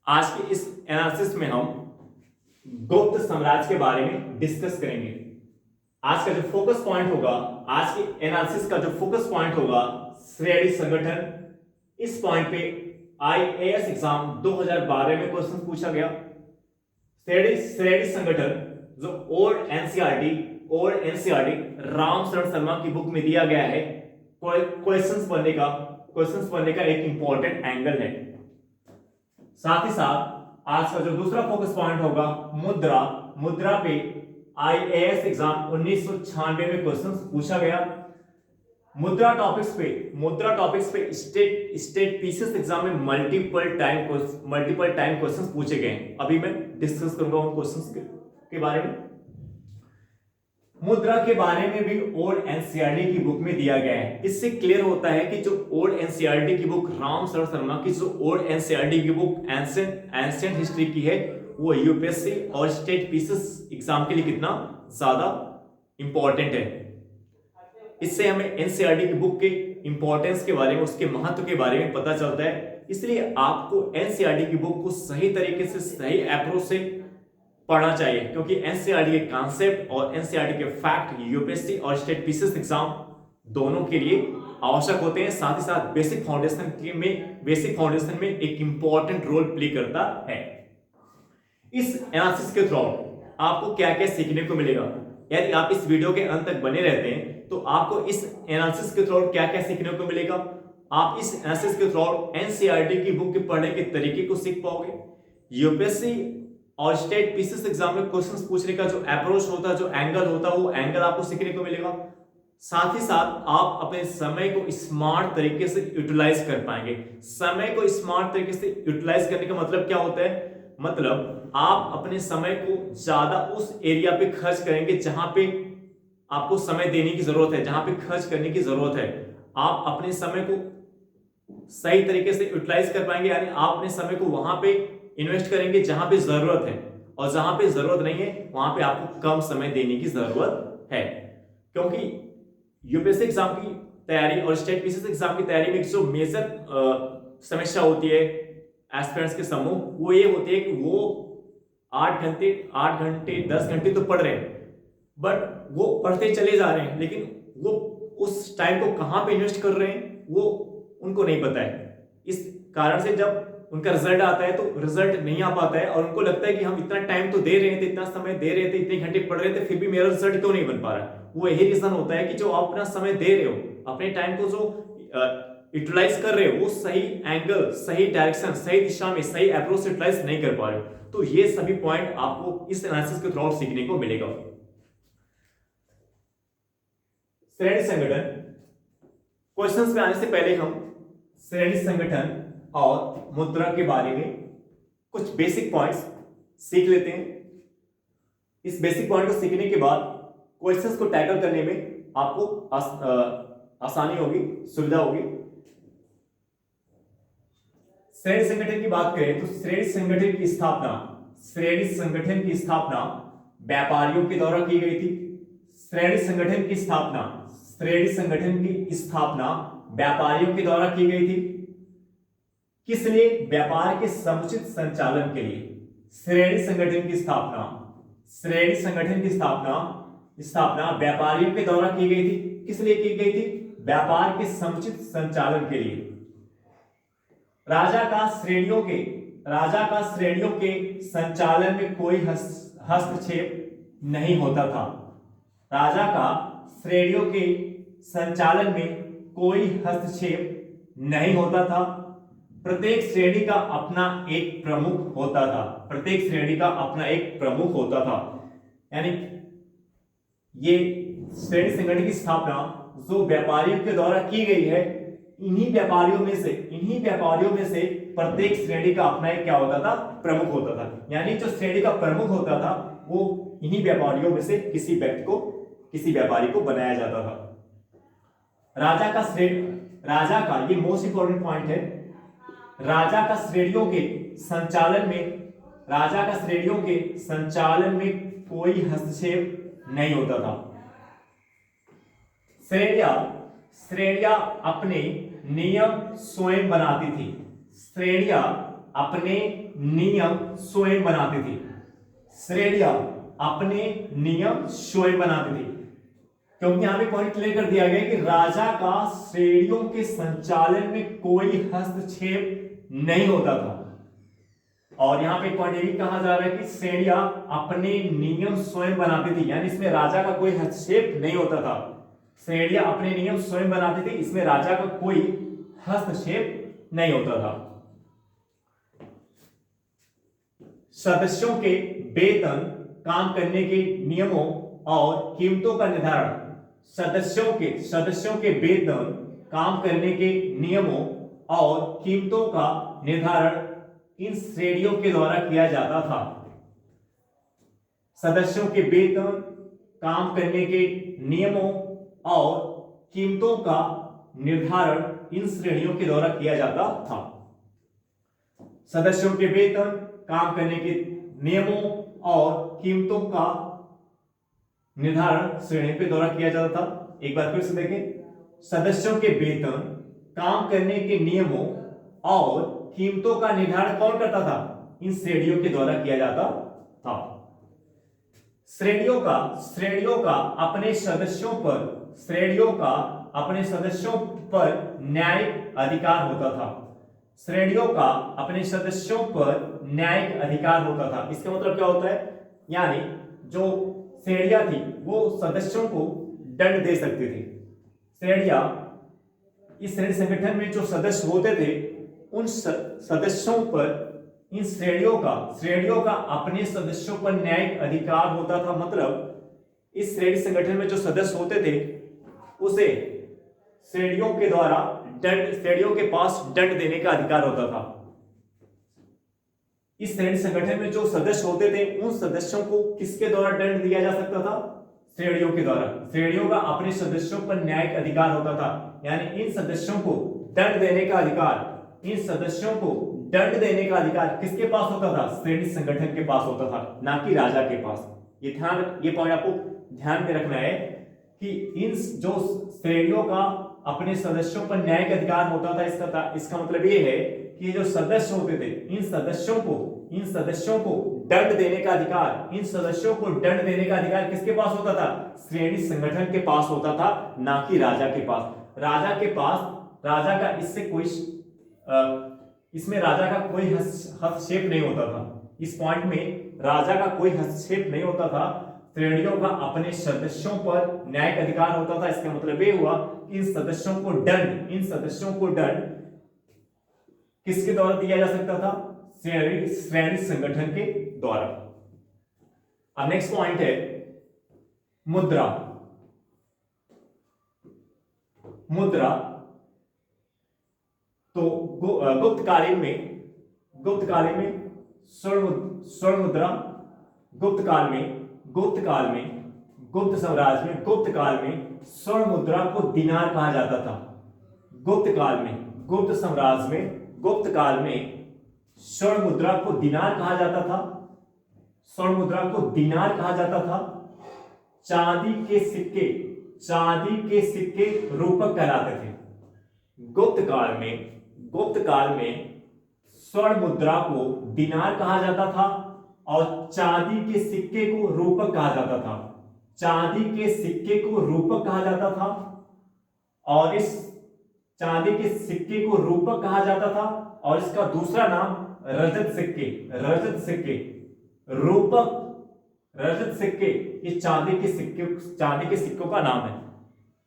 आज के इस एनालिसिस में हम गुप्त साम्राज्य के बारे में डिस्कस करेंगे। आज का जो फोकस पॉइंट होगा, आज के एनालिसिस का जो फोकस पॉइंट होगा श्रेणी संगठन। इस पॉइंट पे आईएएस एग्जाम 2012 में क्वेश्चन पूछा गया। श्रेणी संगठन जो ओल्ड एनसीईआरटी रामशरण शर्मा की बुक में दिया गया है, क्वेश्चंस पढ़ने का एक इंपॉर्टेंट एंगल है। साथ ही साथ आज का जो दूसरा फोकस पॉइंट होगा मुद्रा पे आईएएस एग्जाम 1996 में क्वेश्चंस पूछा गया। मुद्रा टॉपिक्स पे स्टेट पीसीएस एग्जाम में मल्टीपल टाइम क्वेश्चंस पूछे गए। अभी मैं डिस्कस करूंगा उन क्वेश्चंस के बारे में। मुद्रा के बारे में भी ओल्ड एनसीईआरटी की बुक में दिया गया है। इससे क्लियर होता है कि जो ओल्ड एनसीईआरटी की बुक रामशरण शर्मा की जो ओल्ड एनसीईआरटी की बुक एंशिएंट हिस्ट्री की है, वो यूपीएससी और स्टेट पीसीएस एग्जाम के लिए कितना ज्यादा इंपॉर्टेंट है। इससे हमें एनसीईआरटी की बुक के इंपॉर्टेंस के बारे में, उसके महत्व के बारे में पता चलता है। इसलिए आपको एनसीईआरटी की बुक को सही तरीके से, सही अप्रोच से पढ़ना चाहिए, क्योंकि एनसीईआरटी के कॉन्सेप्ट और एनसीईआरटी के फैक्ट यूपीएससी और स्टेट पीसीएस एग्जाम दोनों के लिए आवश्यक होते हैं। साथ ही साथ बेसिक फाउंडेशन में एक इंपॉर्टेंट रोल प्ले करता है। इस एनालिसिस के थ्रू आपको क्या क्या सीखने को मिलेगा, यदि आप इस वीडियो के अंत तक बने रहते हैं तो आपको इस एनालिसिस के थ्रू क्या क्या सीखने को मिलेगा। आप इस एनालिसिस के थ्रू एनसीईआरटी की बुक के पढ़ने के तरीके को सीख पाओगे। यूपीएससी और स्टेट पीसीएस एग्जाम में क्वेश्चंस पूछने का जो अप्रोच होता है, जो एंगल होता है, वो एंगल आपको सीखने को मिलेगा। साथ ही साथ आप अपने समय को स्मार्ट तरीके से यूटिलाइज कर पाएंगे। समय को स्मार्ट तरीके से यूटिलाइज करने का मतलब क्या होता है? मतलब आप अपने समय को ज्यादा उस एरिया पे खर्च करेंगे जहां पे आपको समय देने की जरूरत है, जहां पे खर्च करने की जरूरत है। आप अपने समय को सही तरीके से यूटिलाइज कर पाएंगे, यानी आप अपने समय को वहां पे इन्वेस्ट करेंगे जहां पे जरूरत है, और जहां पे जरूरत नहीं है वहां पे आपको कम समय देने की जरूरत है। क्योंकि यूपीएससी एग्जाम की तैयारी और स्टेट पीसीएस एग्जाम की तैयारी में जो मेजर समस्या होती है एस्पिरेंट्स के समूह, वो ये होती है कि वो 8 घंटे 10 घंटे तो पढ़ रहे हैं, बट वो पढ़ते चले जा रहे हैं, लेकिन वो उस टाइम को कहां पे इन्वेस्ट कर रहे हैं वो उनको नहीं पता है। इस कारण से जब उनका रिजल्ट आता है तो रिजल्ट नहीं आ पाता है, और उनको लगता है कि हम इतना टाइम तो दे रहे थे, इतना समय दे रहे थे, इतने घंटे पढ़ रहे थे, फिर भी मेरा रिजल्ट क्यों नहीं बन पा रहा है। वो यही रीजन होता है कि जो आप अपना समय दे रहे हो, अपने टाइम को जो यूटिलाइज कर रहे हो, वो सही एंगल, सही डायरेक्शन, सही दिशा में, सही अप्रोच से यूटिलाइज नहीं कर पा रहे हो। तो ये सभी पॉइंट आपको इस एनालिसिस के थ्रू सीखने को मिलेगा। श्रेणी संगठन क्वेश्चंस में आने से पहले हम श्रेणी संगठन और मुद्रा के बारे में कुछ बेसिक पॉइंट्स सीख लेते हैं। इस बेसिक पॉइंट को सीखने के बाद क्वेश्चंस को टैकल करने में आपको आसानी होगी, सुविधा होगी। श्रेणी संगठन की बात करें तो श्रेणी संगठन की स्थापना व्यापारियों के द्वारा की गई थी। श्रेणी संगठन की स्थापना व्यापारियों के द्वारा की गई थी। किस लिए? व्यापार के समुचित संचालन के लिए। श्रेणी संगठन की स्थापना व्यापारियों के द्वारा की गई थी। किस लिए की गई थी? व्यापार के समुचित संचालन के लिए। राजा का श्रेणियों के संचालन में कोई हस्तक्षेप नहीं होता था। राजा का श्रेणियों के संचालन में कोई हस्तक्षेप नहीं होता था। प्रत्येक श्रेणी का अपना एक प्रमुख होता था। यानी ये श्रेणी संगठन की स्थापना जो व्यापारियों के द्वारा की गई है, इन्हीं व्यापारियों में से प्रत्येक श्रेणी का अपना एक क्या होता था? प्रमुख होता था। यानी जो श्रेणी का प्रमुख होता था वो इन्हीं व्यापारियों में से किसी व्यापारी को बनाया जाता था। राजा का ये मोस्ट इंपॉर्टेंट पॉइंट है। राजा का श्रेणियों के संचालन में कोई हस्तक्षेप नहीं होता था। श्रेणियां अपने नियम स्वयं बनाती थी। नियम स्वयं बनाती थी। श्रेणियां अपने नियम स्वयं बनाती थी, क्योंकि यहां पे पॉइंट क्लियर कर दिया गया कि राजा का श्रेणियों के संचालन में कोई हस्तक्षेप नहीं होता था। और यहां पे पॉइंट ये भी कहा जा रहा है कि श्रेणियां अपने नियम स्वयं बनाती थी, यानी इसमें राजा का कोई हस्तक्षेप नहीं होता था। श्रेणियां अपने नियम स्वयं बनाती थी, इसमें राजा का कोई हस्तक्षेप नहीं होता था। सदस्यों के वेतन, काम करने के नियमों और कीमतों का निर्धारण सदस्यों के वेतन, काम करने के नियमों और कीमतों का निर्धारण इन श्रेणियों के द्वारा किया जाता था। सदस्यों के वेतन, काम करने के नियमों और कीमतों का निर्धारण इन श्रेणियों के द्वारा किया जाता था। सदस्यों के वेतन, काम करने के नियमों और कीमतों का निर्धारण श्रेणियों के द्वारा किया जाता था। एक बार फिर से देखें, सदस्यों के वेतन, काम करने के नियमों और कीमतों का निर्धारण कौन करता था? इन श्रेणियों के द्वारा किया जाता था। श्रेणियों का अपने सदस्यों पर न्यायिक अधिकार होता था। श्रेणियों का अपने सदस्यों पर न्यायिक अधिकार होता था। इसका मतलब क्या होता है? यानी जो श्रेणियां थी वो सदस्यों को दंड दे सकती थी। इस श्रेणी संगठन में जो सदस्य होते थे उन सदस्यों पर इन श्रेणियों का अपने सदस्यों पर न्यायिक अधिकार होता था। मतलब इस श्रेणी संगठन में जो सदस्य होते थे उसे श्रेणियों के पास दंड देने का अधिकार होता था। इस श्रेणी संगठन में जो सदस्य होते थे उन सदस्यों को किसके द्वारा दंड दिया जा सकता था? श्रेणियों के द्वारा। श्रेणियों का अपने सदस्यों पर न्यायिक अधिकार होता था, यानी इन सदस्यों को दंड देने का अधिकार किसके पास होता था? श्रेणी संगठन के पास होता था, ना कि राजा के पास। ये पॉइंट आपको ध्यान में रखना है कि इन जो श्रेणियों का अपने सदस्यों पर न्यायिक अधिकार होता था, इसका मतलब ये है कि जो सदस्य होते थे इन सदस्यों को दंड देने का अधिकार किसके पास होता था? श्रेणी संगठन के पास होता था, ना कि राजा के पास। इसमें राजा का कोई हस्तक्षेप नहीं होता था। इस पॉइंट में राजा का कोई हस्तक्षेप नहीं होता था। श्रेणियों का अपने सदस्यों पर न्यायिक अधिकार होता था। इसका मतलब ये हुआ कि इन सदस्यों को दंड किसके द्वारा दिया जा सकता था? श्रेणी संगठन के द्वारा। अब नेक्स्ट पॉइंट है मुद्रा। तो गुप्त कालीन में स्वर्ण मुद्रा, गुप्त काल में गुप्त साम्राज्य में गुप्त काल में स्वर्ण मुद्रा को दिनार कहा जाता था। गुप्त साम्राज्य में गुप्त काल में स्वर्ण मुद्रा को दिनार कहा जाता था। चांदी के सिक्के रूपक कहलाते थे। गुप्त काल में स्वर्ण मुद्रा को दिनार कहा जाता था और चांदी के सिक्के को रूपक कहा जाता था। और इस चांदी के सिक्के को रूपक कहा जाता था और इसका दूसरा नाम रजत सिक्के, ये चांदी के सिक्कों का नाम है।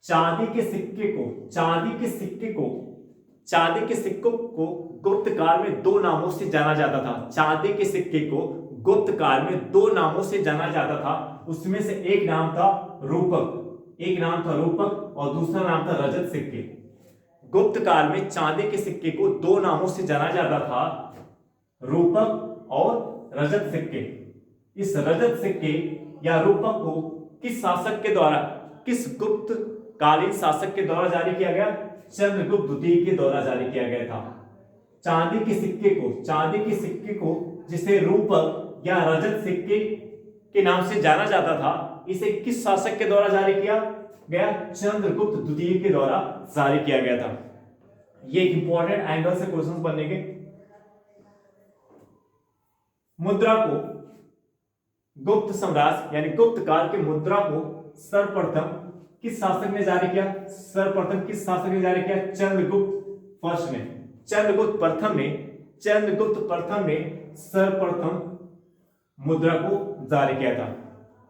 चांदी के सिक्कों को गुप्त काल में दो नामों से जाना जाता था। चांदी के सिक्के को गुप्त काल में दो नामों से जाना जाता था। उसमें से एक नाम था रूपक और दूसरा नाम था रजत सिक्के। गुप्त काल में चांदी के सिक्के को दो नामों से जाना जाता था, रूपक और रजत सिक्के। इस रजत सिक्के या रूपक को किस गुप्त कालीन शासक के द्वारा जारी किया गया? चंद्रगुप्त द्वितीय के द्वारा जारी किया गया था। चांदी के सिक्के को जिसे रूपक या रजत सिक्के के नाम से जाना जाता था, इसे किस शासक के द्वारा जारी किया गया? चंद्रगुप्त द्वितीय के द्वारा जारी किया गया था। ये इंपॉर्टेंट एंगल से क्वेश्चंस बनेंगे। मुद्रा को गुप्त साम्राज्य यानी गुप्त काल के मुद्रा को सर्वप्रथम किस शासक ने जारी किया? सर्वप्रथम किस शासक ने जारी किया? चंद्रगुप्त फर्स्ट ने, चंद्रगुप्त प्रथम ने सर्वप्रथम मुद्रा को जारी किया था।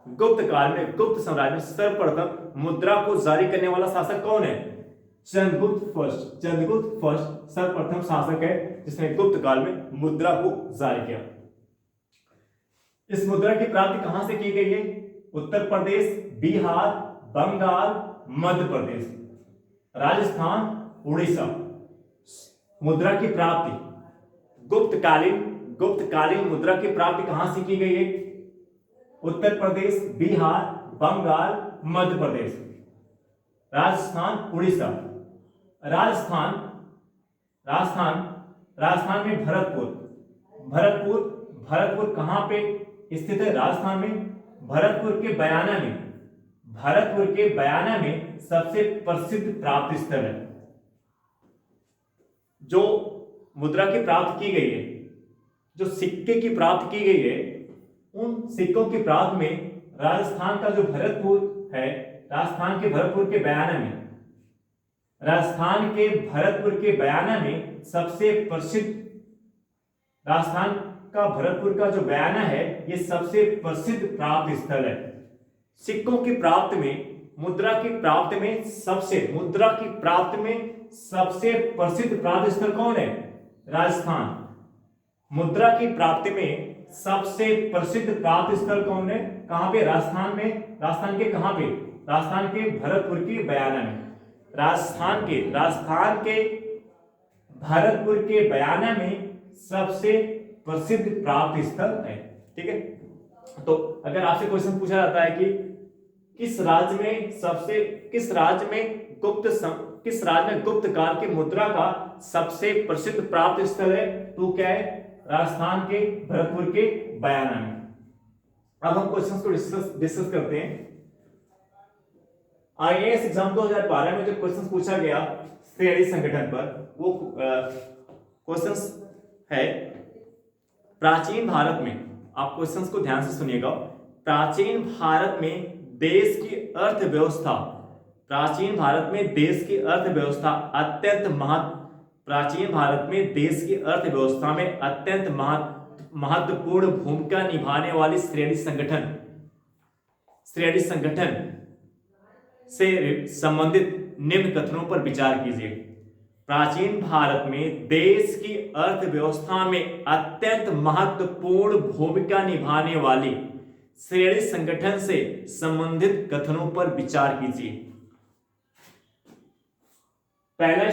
गुप्त काल में, गुप्त साम्राज्य में सर्वप्रथम मुद्रा को जारी करने वाला शासक कौन है? चंद्रगुप्त फर्स्ट सर्वप्रथम शासक है जिसने गुप्त काल में मुद्रा को जारी किया। इस मुद्रा की प्राप्ति कहां से की गई है? उत्तर प्रदेश, बिहार, बंगाल, मध्य प्रदेश, राजस्थान, उड़ीसा। मुद्रा की प्राप्ति, गुप्तकालीन मुद्रा की प्राप्ति कहां से की गई है? उत्तर प्रदेश, बिहार, बंगाल, मध्य प्रदेश, राजस्थान, उड़ीसा। राजस्थान में भरतपुर कहां पे स्थित है? राजस्थान में भरतपुर के बयाना में सबसे प्रसिद्ध प्राप्ति स्थल है। जो मुद्रा की प्राप्त की गई है, जो सिक्के की प्राप्त की गई है, उन सिक्कों की प्राप्त में राजस्थान का जो भरतपुर है, राजस्थान के भरतपुर के बयाना में सबसे प्रसिद्ध, राजस्थान का भरतपुर का जो बयाना है ये सबसे प्रसिद्ध प्राप्त स्थल है। सिक्कों की प्राप्त में, मुद्रा की प्राप्त में सबसे प्रसिद्ध प्राप्त स्थल कौन है? राजस्थान। मुद्रा की प्राप्ति में सबसे प्रसिद्ध प्राप्त स्थल कौन है? कहां पे? राजस्थान में। राजस्थान के कहां पे? राजस्थान के भरतपुर के बयाना में। राजस्थान के भरतपुर के बयाना में सबसे प्रसिद्ध प्राप्त स्थल है। ठीक है, तो अगर आपसे क्वेश्चन पूछा जाता है कि किस राज्य में गुप्त काल के मुद्रा का सबसे प्रसिद्ध प्राप्त स्थल है, तो क्या है? राजस्थान के भरतपुर के बयाना में। अब हम क्वेश्चंस को डिस्कस करते हैं। आईएएस एग्जाम 2012 में जो क्वेश्चन पूछा गया श्रेणी संगठन पर, वो क्वेश्चंस है प्राचीन भारत में। आप क्वेश्चंस को ध्यान से सुनिएगा। प्राचीन भारत में देश की अर्थव्यवस्था अत्यंत महत्वपूर्ण भूमिका निभाने वाली श्रेणी संगठन से संबंधित निम्न कथनों पर विचार कीजिए। प्राचीन भारत में देश की अर्थव्यवस्था में अत्यंत महत्वपूर्ण भूमिका निभाने वाली श्रेणी संगठन से संबंधित कथनों पर विचार कीजिए। पहला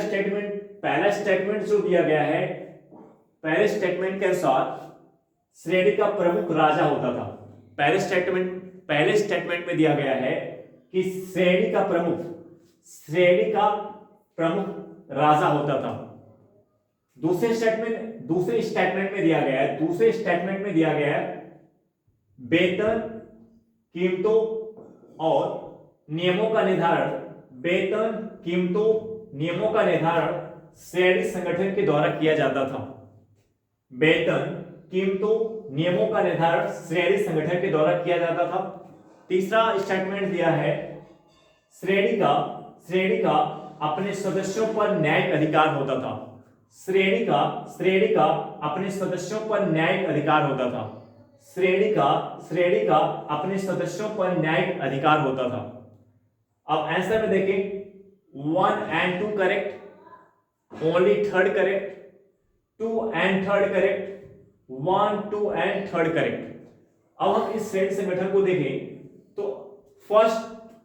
स्टेटमेंट जो दिया गया है, पहले स्टेटमेंट के अनुसार श्रेणी का प्रमुख राजा होता था। पहले स्टेटमेंट में दिया गया है कि श्रेणी का प्रमुख राजा होता था। दूसरे स्टेटमेंट में दिया गया है वेतन, कीमतों और नियमों का निर्धारण श्रेणी संगठन के द्वारा किया जाता था। तीसरा स्टेटमेंट दिया है श्रेणी का अपने सदस्यों पर न्यायिक अधिकार होता था। श्रेणी का अपने सदस्यों पर न्यायिक अधिकार होता था। अब आंसर में देखें, 1 and 2 correct, only third correct, 2 and third correct, 1, 2 and third correct. अब हम इस श्रेणी संगठन को देखें तो अब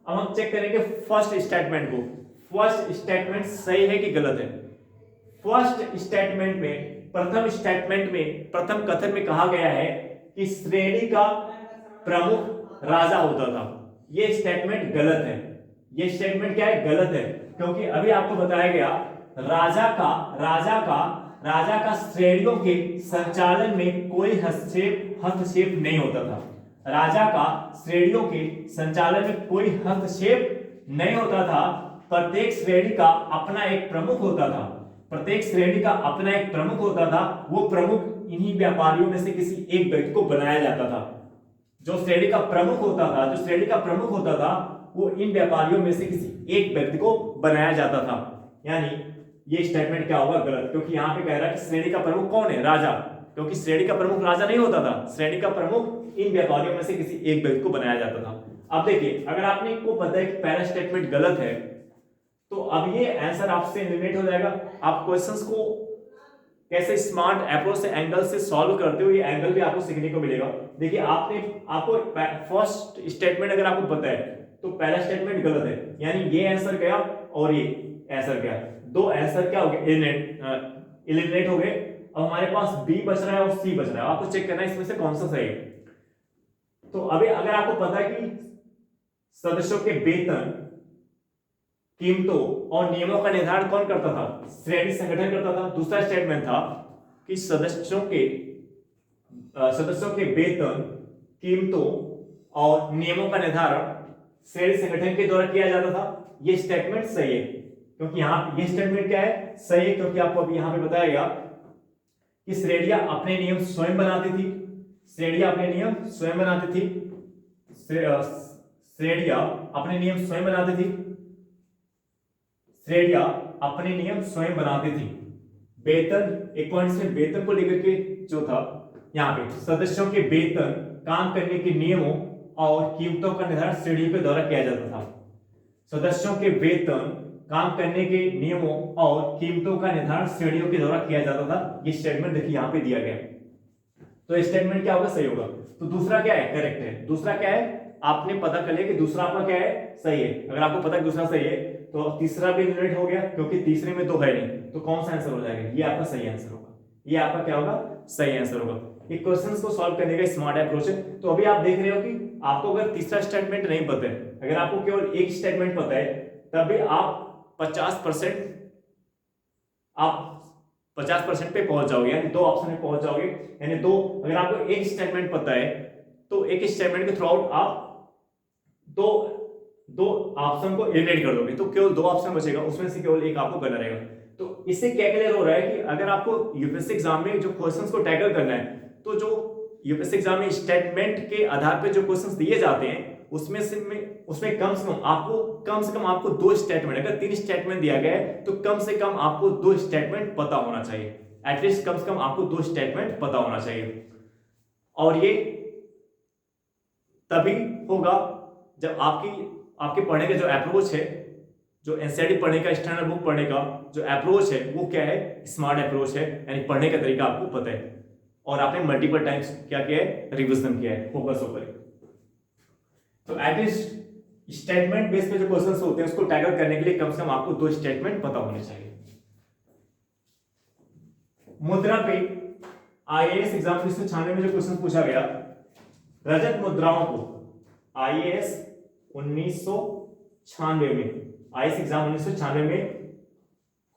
हम चेक करेंगे फर्स्ट स्टेटमेंट सही है कि गलत है। प्रथम कथन में कहा गया है कि श्रेणी का प्रमुख राजा होता था। यह स्टेटमेंट गलत है। यह स्टेटमेंट क्या है? गलत है, क्योंकि अभी आपको बताया गया राजा का श्रेणियों के संचालन में कोई हस्तक्षेप नहीं होता था। राजा का श्रेणियों के संचालन में कोई हस्तक्षेप नहीं होता था। प्रत्येक श्रेणी का अपना एक प्रमुख होता था। वो प्रमुख इन्हीं व्यापारियों में से किसी एक व्यक्ति को बनाया जाता था। जो श्रेणी का प्रमुख होता था, जो श्रेणी का प्रमुख होता था, वो इन व्यापारियों में से किसी एक व्यक्ति को बनाया जाता था। यानी ये स्टेटमेंट क्या होगा? गलत, क्योंकि यहाँ पे कह रहा है कि श्रेणी का प्रमुख कौन है? राजा। क्योंकि श्रेणी का प्रमुख राजा नहीं होता था, श्रेणी का प्रमुख इन व्यापारियों में से किसी एक व्यक्ति को बनाया जाता था। अब देखिए, अगर आपने को पता है कि पहला स्टेटमेंट गलत है, तो अब ये आंसर आपसे एलिमिनेट हो जाएगा। आप क्वेश्चंस को कैसे स्मार्ट अप्रोच से, एंगल से सॉल्व करते हो, ये एंगल भी आपको सीखने को मिलेगा। देखिए, आपको फर्स्ट स्टेटमेंट अगर आपको पता है तो पहला स्टेटमेंट गलत है, यानी ये आंसर गया और ये आंसर गया, दो आंसर क्या हो गए? एलिमिनेट हो गए। अब हमारे पास बी बच रहा है और सी बच रहा है। आपको चेक करना है इसमें से कौन सा सही है। तो अभी अगर आपको पता है कि सदस्यों के वेतन, कीमतों और नियमों का निर्धारण कौन करता था? श्रेणी संगठन करता था। दूसरा स्टेटमेंट था कि सदस्यों के वेतन, कीमतों और नियमों का निर्धारण श्रेणी संगठन के द्वारा किया जाता था। ये स्टेटमेंट सही है, क्योंकि यहाँ ये स्टेटमेंट क्या है? सही है, क्योंकि आपको अभी यहाँ पे बताया गया कि श्रेणियां अपने नियम स्वयं बनाती थी। श्रेणियां अपने नियम स्वयं बनाती थी। श्रेणियां अपने नियम स्वयं बनाती थी। श्रेणियां अपने नियम स्वयं बनाती थी। वेतन, एक पॉइंट से वेतन को लेकर के जो था यहाँ पे, सदस्यों के वेतन, काम करने के नियमों और कीमतों का निर्धारण श्रेणियों के द्वारा किया जाता था। सदस्यों के वेतन, काम करने के नियमों और कीमतों का निर्धारण श्रेणियों के द्वारा किया जाता था। ये स्टेटमेंट देखिए यहाँ पे दिया गया। तो स्टेटमेंट क्या होगा? सही होगा। तो दूसरा क्या है? करेक्ट है। दूसरा क्या है? आपने पता कर लिया कि दूसरा आपका क्या है? सही है। अगर आपको पता है दूसरा सही है तो तीसरा भी एलिमिनेट हो गया, क्योंकि तीसरे में दो है नहीं। तो कौन सा आंसर हो जाएगा? ये आपका सही आंसर होगा। ये आपका क्या होगा? सही आंसर होगा। ये क्वेश्चंस को सॉल्व करने का स्मार्ट अप्रोच है। तो अभी आप देख रहे हो कि आपको अगर तीसरा स्टेटमेंट नहीं पता है, अगर आपको केवल एक स्टेटमेंट पता है, तब भी आप 50% पे पहुंच जाओगे, यानी दो ऑप्शन में पहुंच जाओगे। यानी दो, अगर आपको एक स्टेटमेंट पता है तो एक स्टेटमेंट के थ्रू आउट आप दो ऑप्शन को एलिमिनेट कर दोगे, तो केवल दो ऑप्शन बचेगा, उसमें से केवल एक आपको करना रहेगा। तो इससे क्या क्लियर हो रहा है कि अगर आपको यूपीएससी एग्जाम में जो क्वेश्चंस को टैकल करना है, तो जो यूपीएससी एग्जाम में स्टेटमेंट के आधार पर जो क्वेश्चंस दिए जाते हैं उसमें कम से कम आपको दो स्टेटमेंट, अगर 3 स्टेटमेंट दिया गया है तो कम से कम आपको 2 स्टेटमेंट पता होना चाहिए। एटलीस्ट कम से कम आपको 2 स्टेटमेंट पता होना चाहिए। और ये तभी होगा जब आपके पढ़ने का जो अप्रोच है, जो एनसीईआरटी पढ़ने का, स्टैंडर्ड बुक पढ़ने का जो अप्रोच है, वो क्या है? स्मार्ट अप्रोच है। यानी पढ़ने का तरीका आपको पता है और आपने मल्टीपल टाइम्स क्या किया है? रिविजन किया है, फोकस होकर। तो एटलीस्ट स्टेटमेंट बेस पे जो क्वेश्चंस होते हैं उसको टैकल करने के लिए कम से कम आपको 2 स्टेटमेंट पता होने चाहिए। मुद्रा पे आईएएस एग्जाम 1996 में जो क्वेश्चन पूछा गया, रजत मुद्राओं को, आईएएस 1996 में, आईएएस एग्जाम 1996 में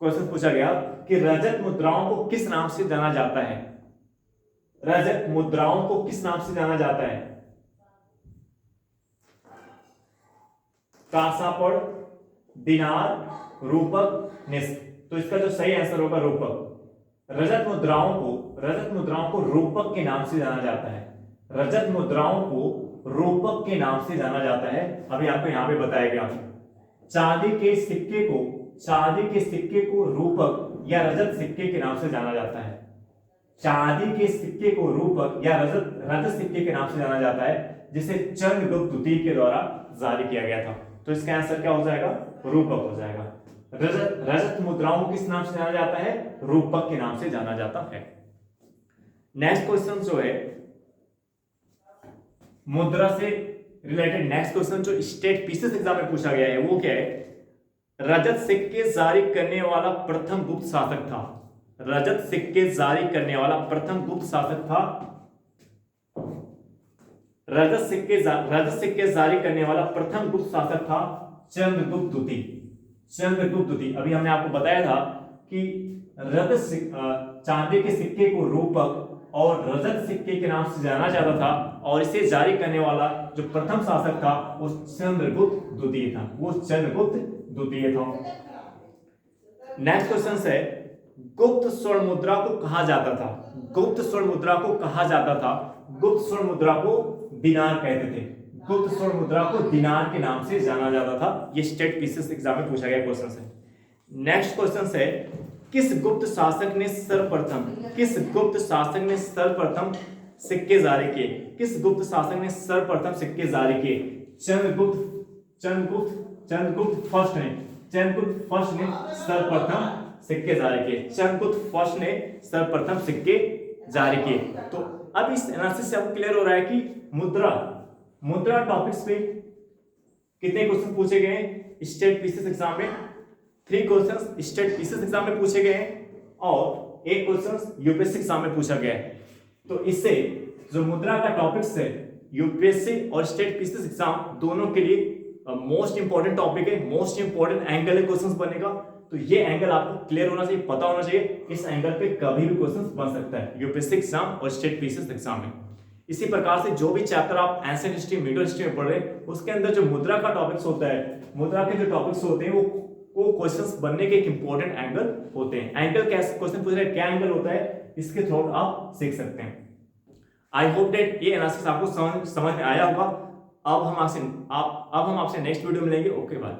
क्वेश्चन पूछा गया कि रजत मुद्राओं को किस नाम से जाना जाता है? रजत मुद्राओं को किस नाम से जाना जाता है? कांसापड़, दिनार, रूपक, निस्क। तो इसका जो सही आंसर होगा रूपक। रजत मुद्राओं को रूपक के नाम से जाना जाता है। रजत मुद्राओं को रूपक के नाम से जाना जाता है। अभी आपको यहां पे बताया गया। चांदी के सिक्के को रूपक या रजत सिक्के के नाम से जाना जाता है। चांदी के सिक्के को रूपक या रजत सिक्के के नाम से जाना जाता है, जिसे चंद्रगुप्त द्वितीय के द्वारा जारी किया गया था। तो इसका आंसर क्या हो जाएगा? रूपक हो जाएगा। रजत मुद्राओं को किस नाम से जाना जाता है? रूपक के नाम से जाना जाता है। नेक्स्ट क्वेश्चन जो है मुद्रा से रिलेटेड, नेक्स्ट क्वेश्चन जो स्टेट पीसीएस एग्जाम में पूछा गया है वो क्या है? रजत सिक्के जारी करने वाला प्रथम गुप्त शासक था। रजत सिक्के जारी करने वाला प्रथम गुप्त शासक था। रजत सिक्के जारी करने वाला प्रथम गुप्त शासक था चंद्रगुप्त द्वितीय। चंद्रगुप्त द्वितीय। अभी हमने आपको बताया था कि चांदी के सिक्के को रूपक और रजत सिक्के के नाम से जाना जाता था, और इसे जारी करने वाला जो प्रथम शासक था वो चंद्रगुप्त द्वितीय था। नेक्स्ट क्वेश्चन है गुप्त स्वर्ण मुद्रा को कहा जाता था, गुप्त स्वर्ण मुद्रा को कहा जाता था, गुप्त स्वर्ण मुद्रा को दिनार कहते थे, गुप्त स्वर्ण मुद्रा को दिनार के नाम से जाना जाता था। ये स्टेट पीसीएस एग्जाम में पूछा गया क्वेश्चन है। नेक्स्ट क्वेश्चन है, किस गुप्त शासक ने सर्वप्रथम, किस गुप्त शासक ने सर्वप्रथम सिक्के जारी किए, किस गुप्त शासक ने सर्वप्रथम सिक्के जारी किए? चंद्रगुप्त फर्स्ट ने, चंद्रगुप्त फर्स्ट ने सर्वप्रथम सिक्के जारी किए, चंद्रगुप्त फर्स्ट ने सर्वप्रथम सिक्के जारी किए। तो अब इस एनालिसिस से आपको क्लियर हो रहा है कि मुद्रा टॉपिक्स पे कितने क्वेश्चन पूछे गए हैं स्टेट पीसीएस एग्जाम में? 3 क्वेश्चन स्टेट पीसीएस एग्जाम में पूछे गए हैं और 1 क्वेश्चन यूपीएससी एग्जाम में पूछा गया है। तो इससे जो मुद्रा का टॉपिक्स है यूपीएससी और स्टेट पीसीएस एग्जाम दोनों के लिए मोस्ट इंपॉर्टेंट टॉपिक है, मोस्ट इंपॉर्टेंट एंगल है क्वेश्चन बनने का। तो ये एंगल आपको क्लियर होना चाहिए, पता होना चाहिए, इस एंगल पे कभी भी क्वेश्चन बन सकता है यूपीएससी एग्जाम और स्टेट पीसीएस एग्जाम में। इसी प्रकार से जो भी चैप्टर आप एंशिएंट हिस्ट्री, मिडिल हिस्ट्री में पढ़ रहे हैं उसके अंदर जो मुद्रा का टॉपिक्स होता है, मुद्रा के जो टॉपिक्स होते हैं वो क्वेश्चंस बनने के एक इंपॉर्टेंट एंगल होते हैं। एंगल कैसे क्वेश्चन पूछ रहे हैं, क्या एंगल होता है, इसके थ्रू आप सीख सकते हैं। आई होप दैट ये एनालिसिस आपको समझ में आया होगा। अब हम आपसे नेक्स्ट वीडियो में मिलेंगे। Okay bye.